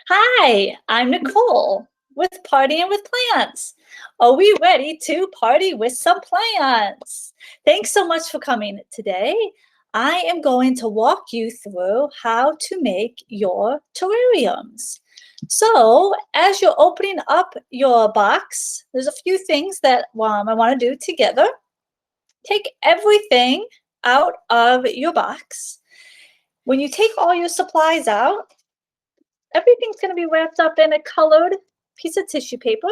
Hi, I'm Nicole with Partying with Plants. Are we ready to party with some plants? Thanks so much for coming today. I am going to walk you through how to make your terrariums. So, as you're opening up your box, there's a few things that I want to do together. Take everything out of your box. When you take all your supplies out, everything's going to be wrapped up in a colored piece of tissue paper.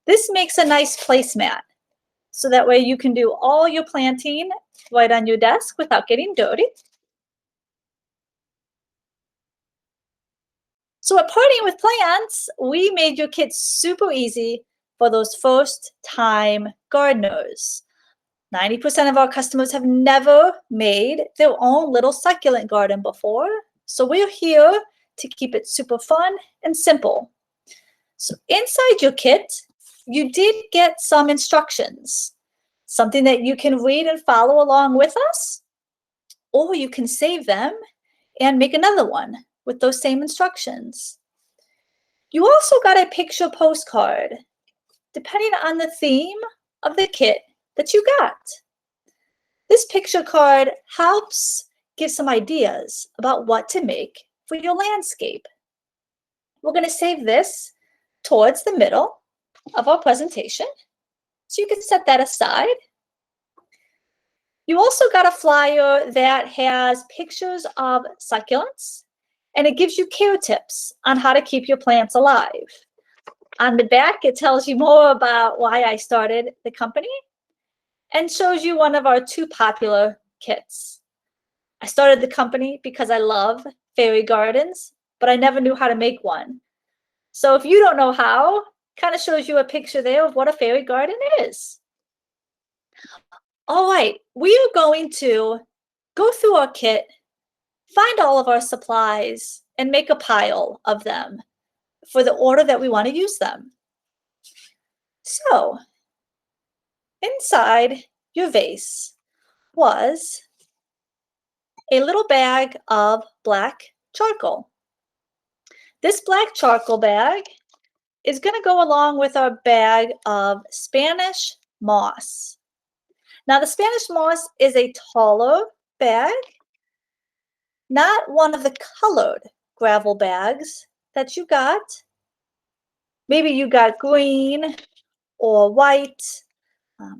This makes a nice placemat, so that way you can do all your planting right on your desk without getting dirty. So at Partying with Plants, we made your kit super easy for those first-time gardeners. 90% of our customers have never made their own little succulent garden before, so we're here to keep it super fun and simple. So inside your kit, you did get some instructions, something that you can read and follow along with us, or you can save them and make another one with those same instructions. You also got a picture postcard, depending on the theme of the kit that you got. This picture card helps give some ideas about what to make for your landscape. We're going to save this towards the middle of our presentation, so you can set that aside. You also got a flyer that has pictures of succulents, and it gives you care tips on how to keep your plants alive. On the back, it tells you more about why I started the company and shows you one of our two popular kits. I started the company because I love fairy gardens, but I never knew how to make one. So if you don't know how, kind of shows you a picture there of what a fairy garden is. All right, we are going to go through our kit, find all of our supplies, and make a pile of them for the order that we want to use them. So, inside your vase was a little bag of black charcoal. This black charcoal bag is going to go along with our bag of Spanish moss. Now, the Spanish moss is a taller bag, not one of the colored gravel bags that you got. Maybe you got green or white.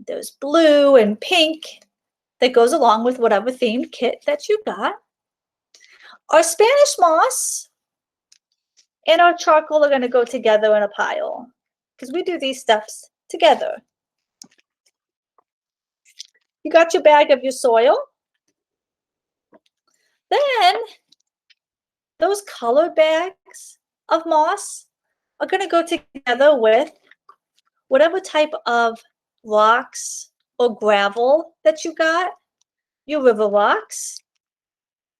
There's blue and pink that goes along with whatever themed kit that you got. Our Spanish moss and our charcoal are going to go together in a pile because we do these stuffs together. You got your bag of your soil. Then those colored bags of moss are going to go together with whatever type of rocks or gravel that you got, your river rocks.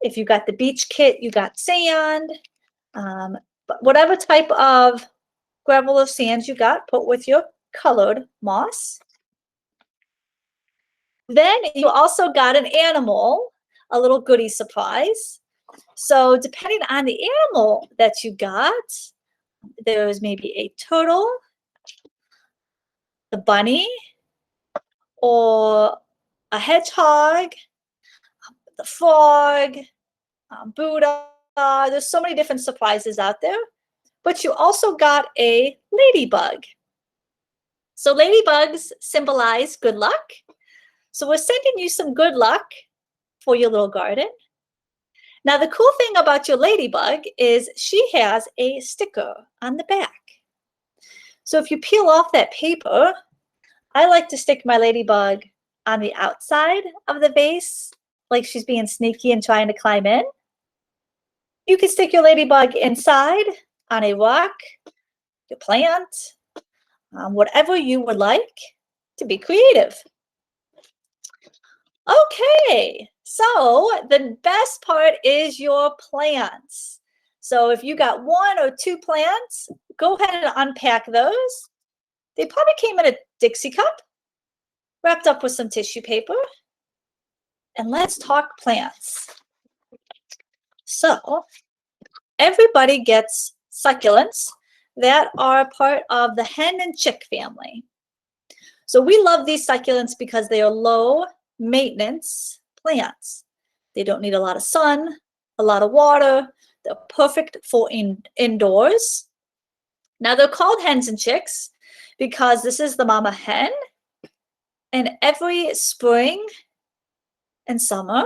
If you got the beach kit, you got sand. But whatever type of gravel or sands you got, put with your colored moss. Then you also got an animal, a little goodie surprise. So depending on the animal that you got, there's maybe a turtle, a bunny, or a hedgehog, the frog, Buddha. There's so many different surprises out there. But you also got a ladybug. So ladybugs symbolize good luck. So we're sending you some good luck for your little garden. Now, the cool thing about your ladybug is she has a sticker on the back. So if you peel off that paper, I like to stick my ladybug on the outside of the vase, like she's being sneaky and trying to climb in. You can stick your ladybug inside on a rock, your plant, whatever you would like to be creative. Okay, so the best part is your plants. So if you got one or two plants, go ahead and unpack those. They probably came in a Dixie cup, wrapped up with some tissue paper. And let's talk plants. So everybody gets succulents that are part of the hen and chick family. So we love these succulents because they are low maintenance plants. They don't need a lot of sun, a lot of water. They're perfect for indoors. Now they're called hens and chicks because this is the mama hen, and every spring and summer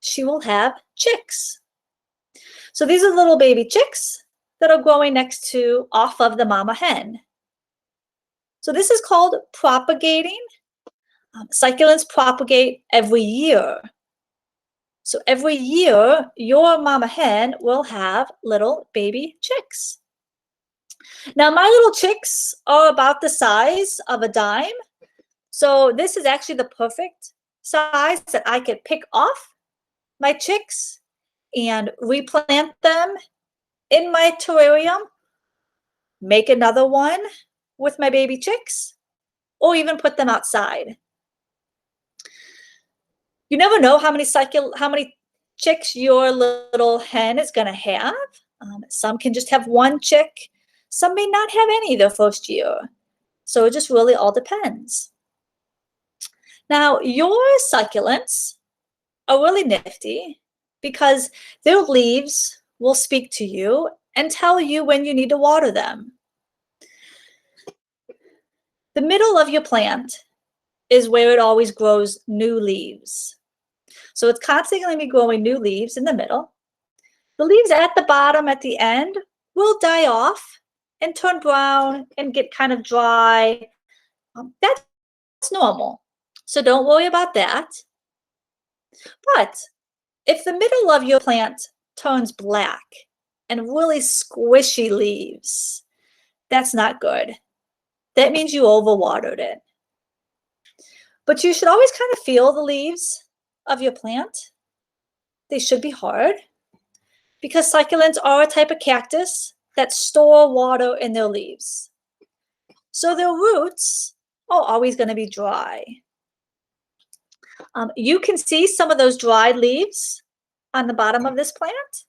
she will have chicks. So these are little baby chicks that are growing off of the mama hen. So this is called propagating. Succulents propagate every year. So every year, your mama hen will have little baby chicks. Now, my little chicks are about the size of a dime. So this is actually the perfect size that I could pick off my chicks and replant them in my terrarium, make another one with my baby chicks, or even put them outside. You never know how many chicks your little hen is going to have. Some can just have one chick. Some may not have any the first year. So it just really all depends. Now, your succulents are really nifty because their leaves will speak to you and tell you when you need to water them. The middle of your plant is where it always grows new leaves. So it's constantly going to be growing new leaves in the middle. The leaves at the bottom, at the end, will die off and turn brown and get kind of dry. That's normal. So don't worry about that. But if the middle of your plant turns black and really squishy leaves, that's not good. That means you overwatered it. But you should always kind of feel the leaves of your plant. They should be hard because succulents are a type of cactus that store water in their leaves. So their roots are always going to be dry. You can see some of those dried leaves on the bottom of this plant.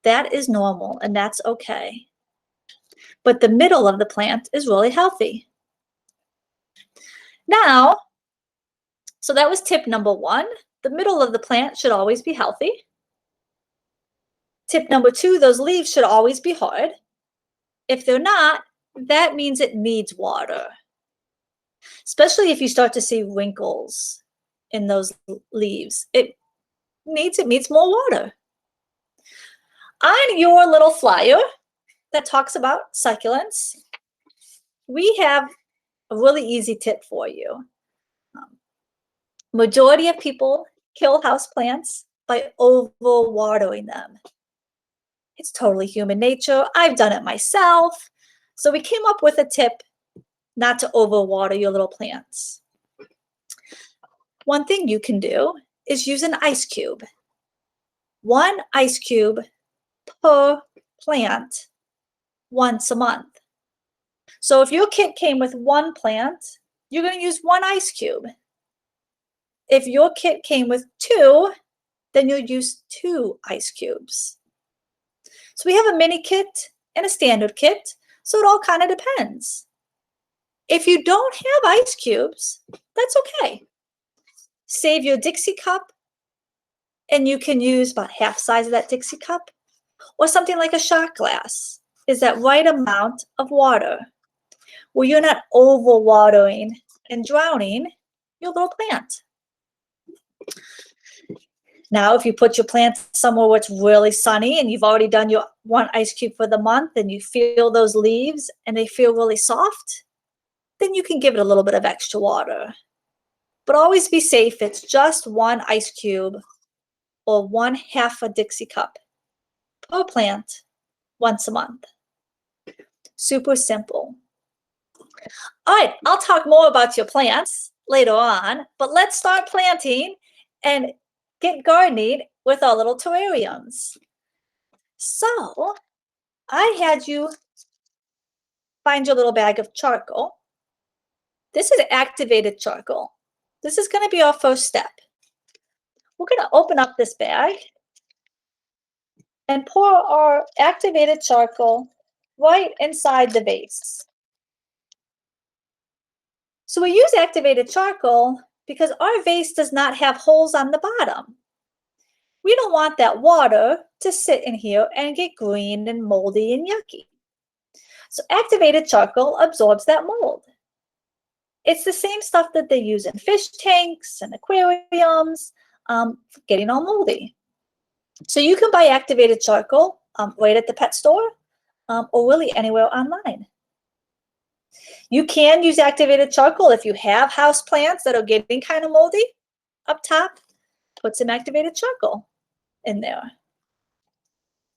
That is normal and that's okay. But the middle of the plant is really healthy. Now, so that was tip number 1. The middle of the plant should always be healthy. Tip number 2, those leaves should always be hard. If they're not, that means it needs water. Especially if you start to see wrinkles in those leaves. It needs more water. On your little flyer that talks about succulents, we have a really easy tip for you. Majority of people kill houseplants by overwatering them. It's totally human nature. I've done it myself. So we came up with a tip not to overwater your little plants. One thing you can do is use an ice cube. 1 ice cube per plant once a month. So if your kit came with 1 plant, you're going to use 1 ice cube. If your kit came with 2, then you'll use 2 ice cubes. So we have a mini kit and a standard kit, so it all kind of depends. If you don't have ice cubes, that's okay. Save your Dixie cup, and you can use about half size of that Dixie cup, or something like a shot glass. Is that right amount of water where you're not overwatering and drowning your little plant. Now, if you put your plant somewhere where it's really sunny and you've already done your 1 ice cube for the month and you feel those leaves and they feel really soft, then you can give it a little bit of extra water. But always be safe. It's just 1 ice cube or 1/2 a Dixie cup per plant once a month. Super simple. All right, I'll talk more about your plants later on, but let's start planting and get gardening with our little terrariums. So I had you find your little bag of charcoal. This is activated charcoal. This is going to be our first step. We're going to open up this bag and pour our activated charcoal right inside the vase. So we use activated charcoal because our vase does not have holes on the bottom. We don't want that water to sit in here and get green and moldy and yucky. So activated charcoal absorbs that mold. It's the same stuff that they use in fish tanks and aquariums, for getting all moldy. So you can buy activated charcoal right at the pet store or really anywhere online. You can use activated charcoal if you have house plants that are getting kind of moldy up top. Put some activated charcoal in there.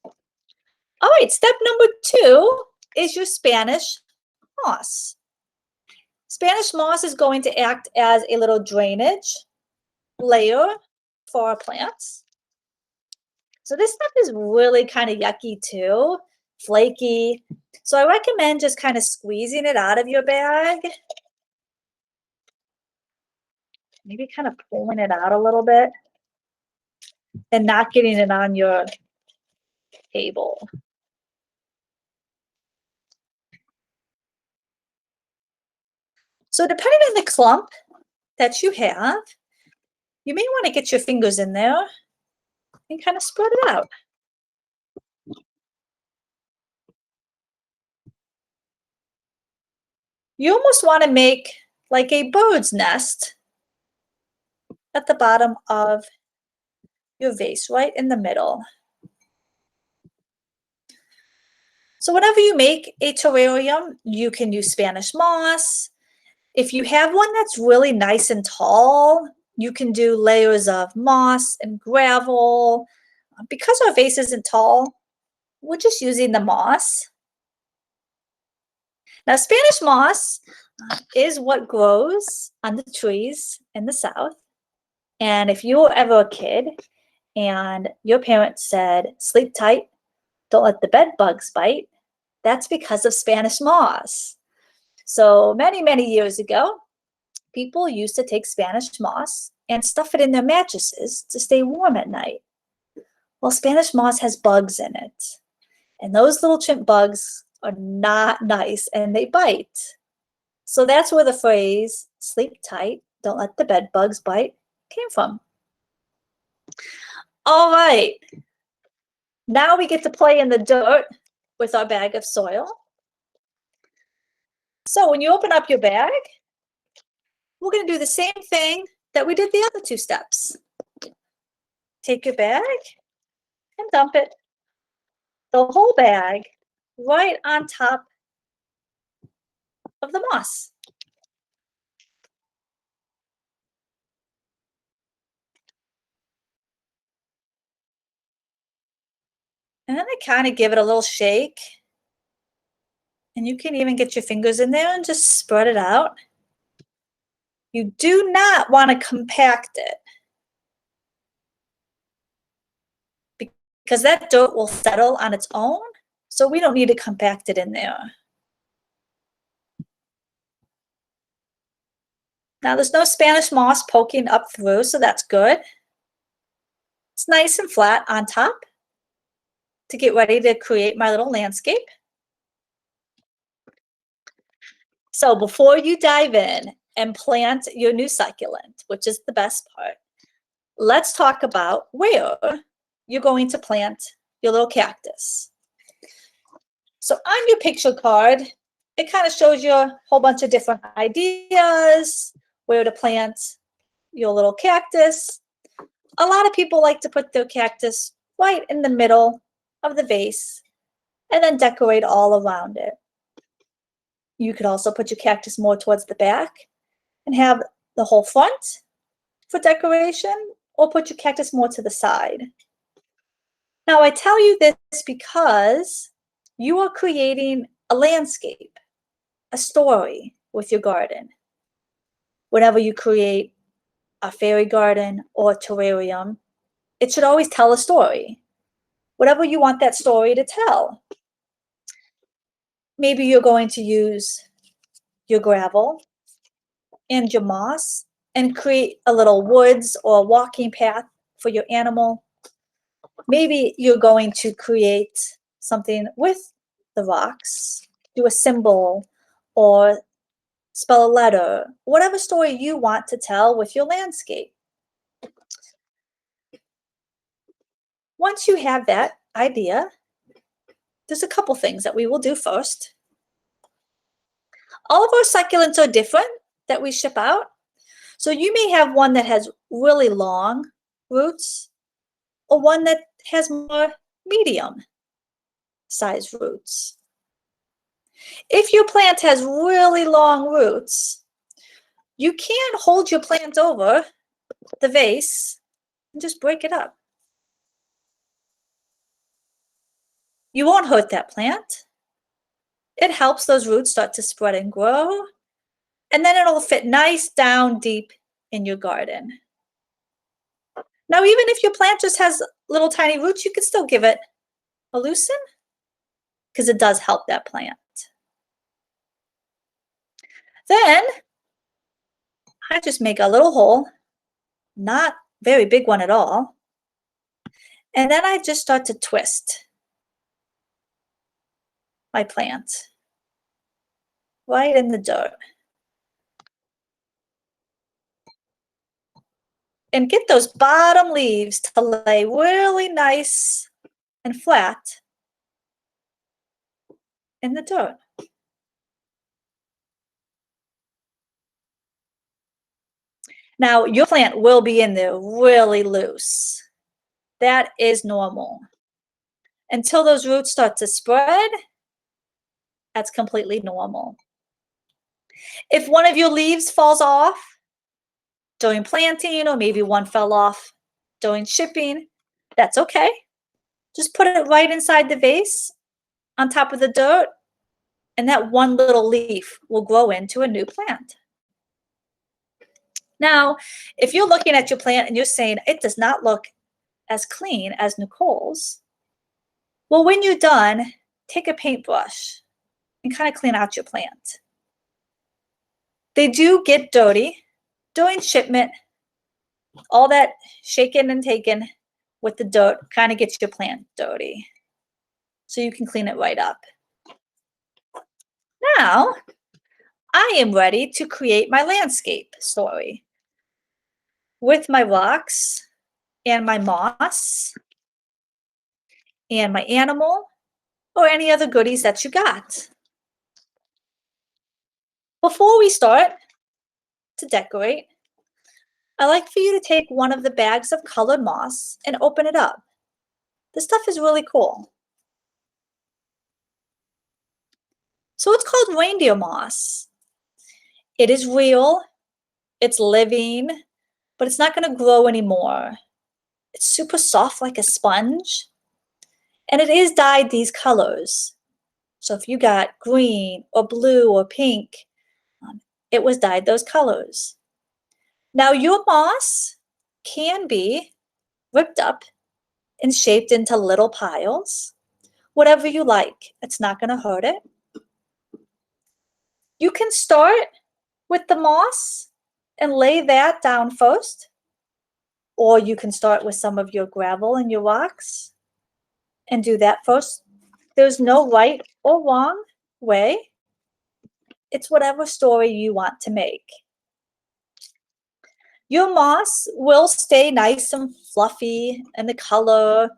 All right, step number 2 is your Spanish moss. Spanish moss is going to act as a little drainage layer for our plants. So this stuff is really kind of yucky too, flaky. So I recommend just kind of squeezing it out of your bag. Maybe kind of pulling it out a little bit and not getting it on your table. So depending on the clump that you have, you may want to get your fingers in there and kind of spread it out. You almost want to make like a bird's nest at the bottom of your vase, right in the middle. So whenever you make a terrarium, you can use Spanish moss. If you have one that's really nice and tall, you can do layers of moss and gravel. Because our vase isn't tall, we're just using the moss. Now, Spanish moss is what grows on the trees in the South. And if you were ever a kid and your parents said, sleep tight, don't let the bed bugs bite, that's because of Spanish moss. So many, many years ago, people used to take Spanish moss and stuff it in their mattresses to stay warm at night. Well, Spanish moss has bugs in it. And those little chimp bugs are not nice and they bite. So that's where the phrase, sleep tight, don't let the bed bugs bite, came from. All right. Now we get to play in the dirt with our bag of soil. So when you open up your bag, we're going to do the same thing that we did the other 2 steps. Take your bag and dump it, the whole bag, right on top of the moss. And then I kind of give it a little shake. And you can even get your fingers in there and just spread it out. You do not want to compact it because that dirt will settle on its own. So we don't need to compact it in there. Now there's no Spanish moss poking up through, so that's good. It's nice and flat on top to get ready to create my little landscape. So before you dive in and plant your new succulent, which is the best part, let's talk about where you're going to plant your little cactus. So on your picture card, it kind of shows you a whole bunch of different ideas, where to plant your little cactus. A lot of people like to put their cactus right in the middle of the vase and then decorate all around it. You could also put your cactus more towards the back and have the whole front for decoration, or put your cactus more to the side. Now, I tell you this because you are creating a landscape, a story with your garden. Whenever you create a fairy garden or a terrarium, it should always tell a story. Whatever you want that story to tell. Maybe you're going to use your gravel and your moss and create a little woods or walking path for your animal. Maybe you're going to create something with the rocks, do a symbol or spell a letter, whatever story you want to tell with your landscape. Once you have that idea, there's a couple things that we will do first. All of our succulents are different that we ship out. So you may have one that has really long roots or one that has more medium size roots. If your plant has really long roots, you can hold your plant over the vase and just break it up. You won't hurt that plant. It helps those roots start to spread and grow, and then it'll fit nice down deep in your garden. Now, even if your plant just has little tiny roots, you can still give it a loosen because it does help that plant. Then I just make a little hole, not very big one at all, and then I just start to twist my plant right in the dirt. And get those bottom leaves to lay really nice and flat in the dirt. Now, your plant will be in there really loose. That is normal. Until those roots start to spread, that's completely normal. If one of your leaves falls off during planting, or maybe one fell off during shipping, that's okay. Just put it right inside the vase on top of the dirt, and that one little leaf will grow into a new plant. Now, if you're looking at your plant and you're saying it does not look as clean as Nicole's, well, when you're done, take a paintbrush and kind of clean out your plant. They do get dirty during shipment. All that shaken and taken with the dirt kind of gets your plant dirty. So you can clean it right up. Now, I am ready to create my landscape story with my rocks and my moss and my animal or any other goodies that you got. Before we start to decorate, I like for you to take one of the bags of colored moss and open it up. This stuff is really cool. So it's called reindeer moss. It is real, it's living, but it's not going to grow anymore. It's super soft like a sponge, and it is dyed these colors. So if you got green or blue or pink, it was dyed those colors. Now your moss can be ripped up and shaped into little piles, whatever you like. It's not going to hurt it. You can start with the moss and lay that down first, or you can start with some of your gravel and your rocks and do that first. There's no right or wrong way. It's whatever story you want to make. Your moss will stay nice and fluffy in the color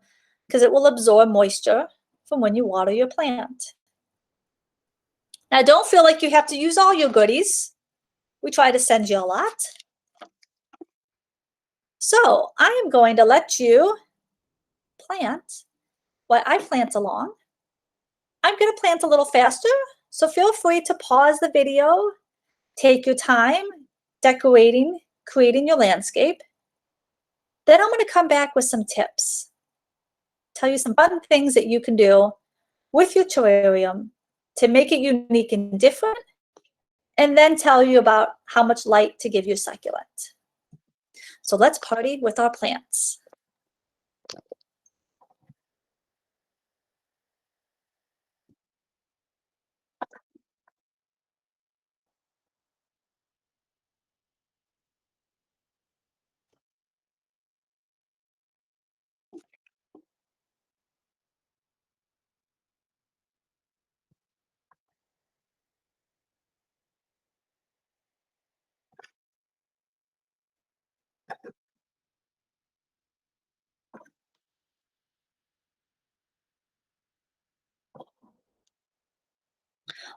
because it will absorb moisture from when you water your plant. Now, don't feel like you have to use all your goodies. We try to send you a lot. So I am going to let you plant while I plant along. I'm going to plant a little faster, so feel free to pause the video, take your time decorating, creating your landscape. Then I'm going to come back with some tips, tell you some fun things that you can do with your terrarium to make it unique and different, and then tell you about how much light to give your succulent. So let's party with our plants.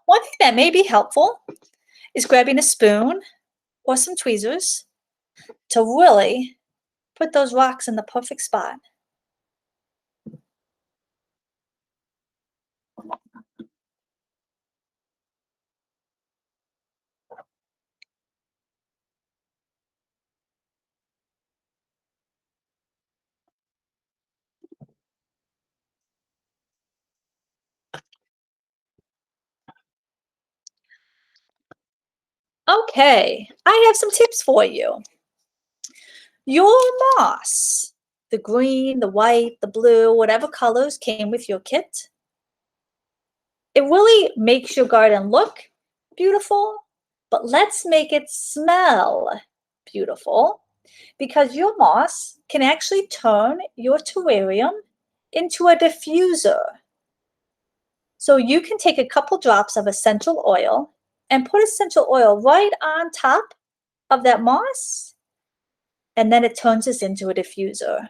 One thing that may be helpful is grabbing a spoon or some tweezers to really put those rocks in the perfect spot. Okay, I have some tips for you. Your moss, the green, the white, the blue, whatever colors came with your kit, it really makes your garden look beautiful, but let's make it smell beautiful because your moss can actually turn your terrarium into a diffuser. So you can take a couple drops of essential oil and put essential oil right on top of that moss, and then it turns this into a diffuser.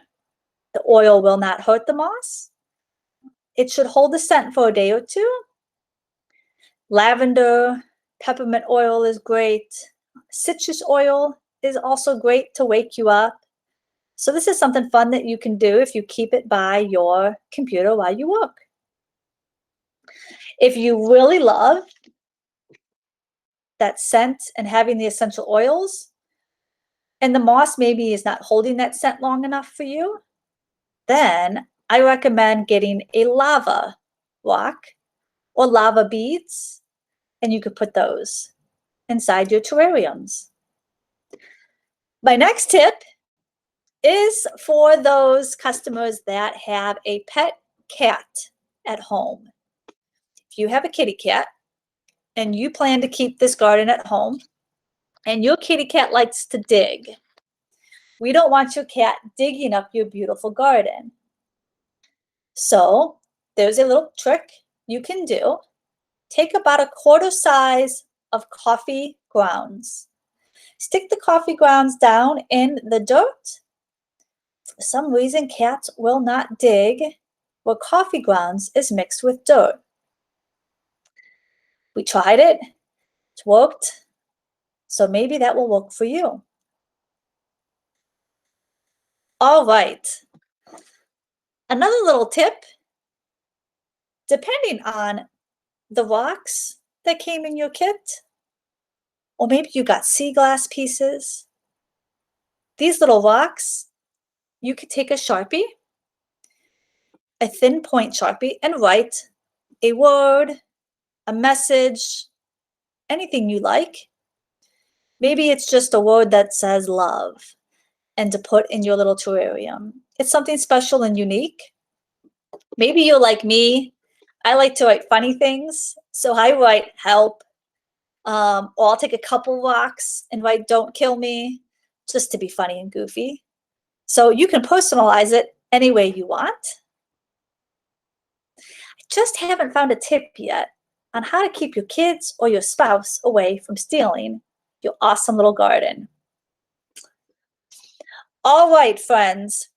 The oil will not hurt the moss. It should hold the scent for a day or two. Lavender, peppermint oil is great. Citrus oil is also great to wake you up. So this is something fun that you can do if you keep it by your computer while you work. If you really love that scent and having the essential oils, and the moss maybe is not holding that scent long enough for you, then I recommend getting a lava rock or lava beads, and you could put those inside your terrariums. My next tip is for those customers that have a pet cat at home. If you have a kitty cat and you plan to keep this garden at home and your kitty cat likes to dig, we don't want your cat digging up your beautiful garden. So there's a little trick you can do. Take about a quarter size of coffee grounds. Stick the coffee grounds down in the dirt. For some reason, cats will not dig where coffee grounds is mixed with dirt. We tried it. It worked. So maybe that will work for you. All right. Another little tip, depending on the rocks that came in your kit, or maybe you got sea glass pieces, these little rocks, you could take a Sharpie, a thin point Sharpie, and write a word, a message, anything you like. Maybe it's just a word that says love and to put in your little terrarium. It's something special and unique. Maybe you're like me. I like to write funny things. So I write help, or I'll take a couple rocks and write don't kill me, just to be funny and goofy. So you can personalize it any way you want. I just haven't found a tip yet on how to keep your kids or your spouse away from stealing your awesome little garden. All right, friends,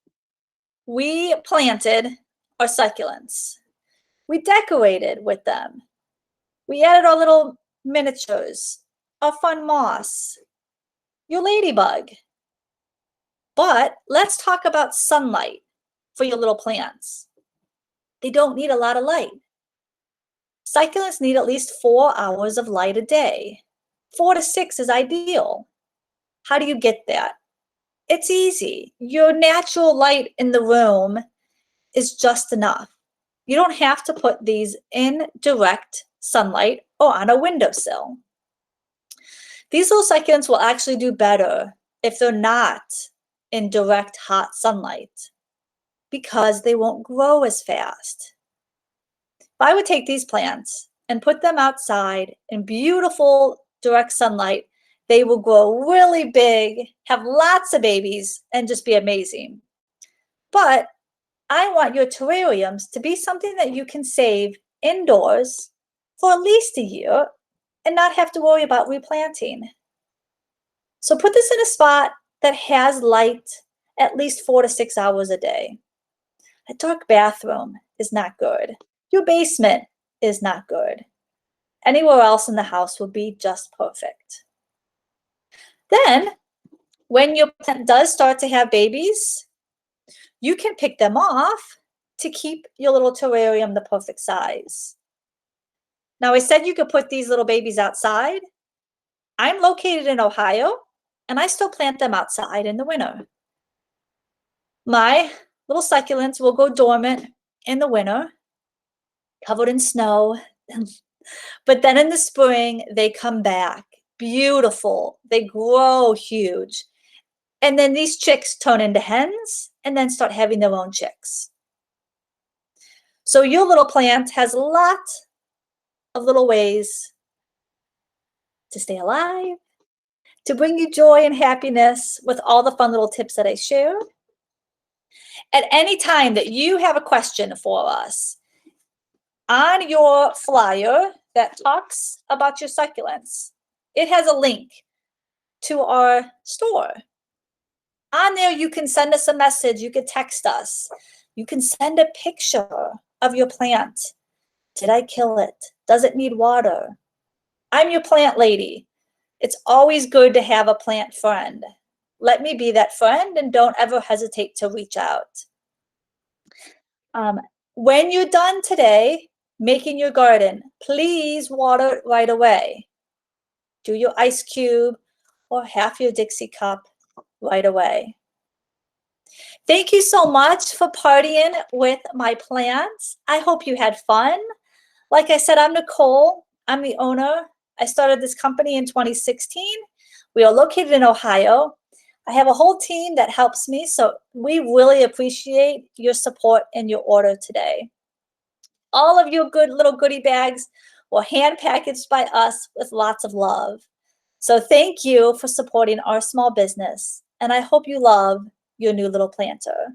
we planted our succulents. We decorated with them. We added our little miniatures, our fun moss, your ladybug. But let's talk about sunlight for your little plants. They don't need a lot of light. Succulents need at least 4 hours of light a day. 4 to 6 is ideal. How do you get that? It's easy. Your natural light in the room is just enough. You don't have to put these in direct sunlight or on a windowsill. These little succulents will actually do better if they're not in direct hot sunlight because they won't grow as fast. If I would take these plants and put them outside in beautiful direct sunlight, they will grow really big, have lots of babies, and just be amazing. But I want your terrariums to be something that you can save indoors for at least a year and not have to worry about replanting. So put this in a spot that has light at least 4 to 6 hours a day. A dark bathroom is not good. Your basement is not good. Anywhere else in the house will be just perfect. Then, when your plant does start to have babies, you can pick them off to keep your little terrarium the perfect size. Now, I said you could put these little babies outside. I'm located in Ohio, and I still plant them outside in the winter. My little succulents will go dormant in the winter, covered in snow. But then in the spring, they come back beautiful. They grow huge. And then these chicks turn into hens and then start having their own chicks. So your little plant has a lot of little ways to stay alive, to bring you joy and happiness with all the fun little tips that I shared. At any time that you have a question for us, on your flyer that talks about your succulents, it has a link to our store. On there, you can send us a message. You can text us. You can send a picture of your plant. Did I kill it? Does it need water? I'm your plant lady. It's always good to have a plant friend. Let me be that friend, and don't ever hesitate to reach out. When you're done today making your garden, please water it right away. Do your ice cube or half your Dixie cup right away. Thank you so much for partying with my plants. I hope you had fun. Like I said, I'm Nicole. I'm the owner. I started this company in 2016. We are located in Ohio. I have a whole team that helps me, so we really appreciate your support and your order today. All of your good little goodie bags were hand packaged by us with lots of love. So thank you for supporting our small business, and I hope you love your new little planter.